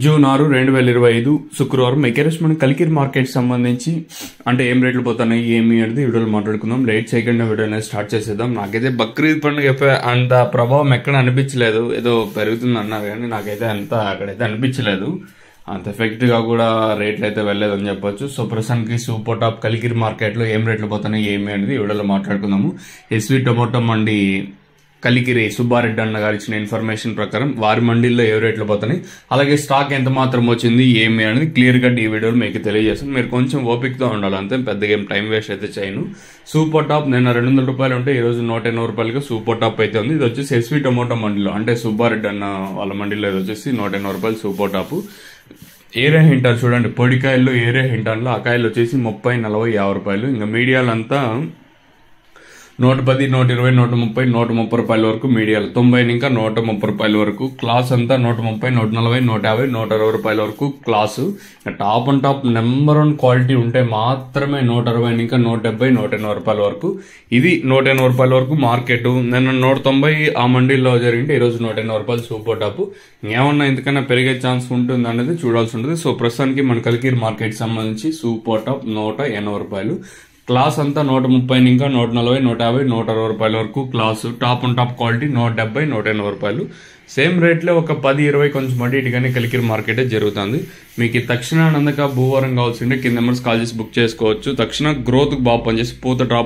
June 6, 2025 శుక్రవారం మెకేరస్ మన Kalikiri market సంబంధించి అంటే ఏం రేట్లు పోతున్నాయి ఏమి అనేది వీడియోలో మాట్లాడుకుందాం. లేట్ చేయకుండా వీడియో అనేది స్టార్ట్ చేసేద్దాం. నాకైతే బక్రీద్ పండుగ అంత ప్రభావం ఎక్కడ అనిపించలేదు. ఏదో పెరుగుతుంది అన్నారు కానీ నాకైతే అంత అక్కడైతే అనిపించలేదు. అంత ఎఫెక్ట్ గా కూడా రేట్లు అయితే వెళ్ళలేదని చెప్పొచ్చు. సో ప్రస్తుతానికి సూపర్ టాప్ కలికిరి మార్కెట్ లో ఏం రేట్లు పోతున్నాయి ఏమి అనేది వీడియోలో మాట్లాడుకుందాము. ఎస్వి టొమాటో మండి కలికిరి సుబ్బారెడ్డి అన్న గారు ఇచ్చిన ఇన్ఫర్మేషన్ ప్రకారం వారి మండీల్లో ఏ రేట్లు పోతున్నాయి, అలాగే స్టాక్ ఎంత మాత్రం వచ్చింది ఏమి అనేది క్లియర్ గా ఈ వీడియోలో మీకు తెలియజేస్తాను. మీరు కొంచెం ఓపికతో ఉండాలి, అంతే, పెద్దగా ఏం టైం వేస్ట్ అయితే చేయను. సూపర్ టాప్ నిన్న 200 రూపాయలు ఉంటే ఈ రోజు 180 రూపాయలుగా సూపర్ టాప్ అయితే ఉంది. ఇది వచ్చేసి ఎస్వి టొమాటో మండీలో అంటే సుబ్బారెడ్డి అన్న వాళ్ళ మండీలో ఇది వచ్చేసి 180 రూపాయలు సూపర్ టాప్. ఏరియా హింటార్ చూడండి, పొడికాయల్లో ఏరియా హింటార్లో ఆ కాయలు వచ్చేసి 30, 40, 50 రూపాయలు. ఇంకా మీడియాలంతా 110, 120, 130, 130 రూపాయల వరకు మీడియాలు, 90 ఇంకా 130 రూపాయల వరకు. క్లాస్ అంతా 130, 140, 150, 160 రూపాయల వరకు class. Top and top number 1 quality ఉంటే మాత్రమే 160 ఇంకా 170, 180 రూపాయల వరకు. ఇది 180 రూపాయల వరకు మార్కెట్. నిన్న 190 ఆ మండీలో జరిగింటే ఈరోజు 180 రూపాయలు సూపర్ టాప్. ఏమన్నా ఇంతకన్నా పెరిగే ఛాన్స్ ఉంటుంది అనేది చూడాల్సి ఉంటుంది. సో ప్రస్తుతానికి మన కలికిరి మార్కెట్ సంబంధించి సూపర్ టాప్ 180 రూపాయలు. క్లాస్ అంతా 130 ఇంకా 140, 150, 160 రూపాయల వరకు class. Top and top quality 170, 180 రూపాయలు. సేమ్ రేట్లో ఒక 10, 20 కొంచెం అటు ఇటుగానే కలికిరి మార్కెటే జరుగుతుంది. మీకు తక్షణ నందక భూవరం కావాల్సింటే కింద నెంబర్స్ కాల్ చేసి బుక్ చేసుకోవచ్చు. తక్షణ గ్రోత్ బాగా పనిచేసి పూత డ్రాప్